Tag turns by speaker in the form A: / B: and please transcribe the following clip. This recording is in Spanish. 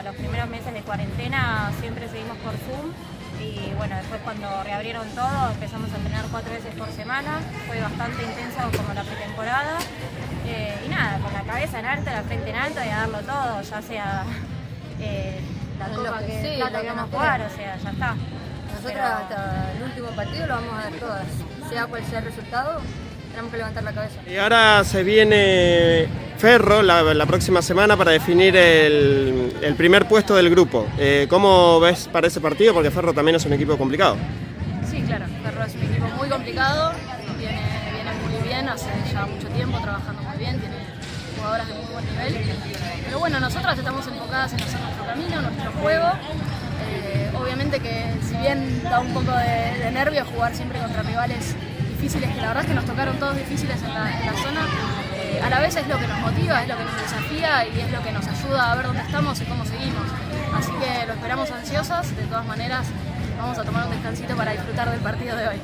A: los primeros meses de cuarentena siempre seguimos por Zoom y bueno, después cuando reabrieron todo empezamos a entrenar 4 veces por semana, fue bastante intenso como la pretemporada y nada, con la cabeza en alto, la frente en alto y a darlo todo, ya sea la copa que vamos a jugar, o sea, ya está.
B: Nosotros hasta el último partido lo vamos a dar todas, sea cual sea el resultado, tenemos que levantar la cabeza.
C: Y ahora se viene Ferro la próxima semana para definir el primer puesto del grupo. ¿Cómo ves para ese partido? Porque Ferro también es un equipo complicado.
D: Sí, claro, Ferro es un equipo muy complicado, viene muy bien, hace ya mucho tiempo trabajando muy bien, tiene jugadoras de muy buen nivel. Pero bueno, nosotras estamos enfocadas en hacer nuestro camino, nuestro juego. Obviamente que si bien da un poco de nervio jugar siempre contra rivales difíciles, que la verdad es que nos tocaron todos difíciles en la zona, a la vez es lo que nos motiva, es lo que nos desafía y es lo que nos ayuda a ver dónde estamos y cómo seguimos. Así que lo esperamos ansiosas, de todas maneras vamos a tomar un descansito para disfrutar del partido de hoy.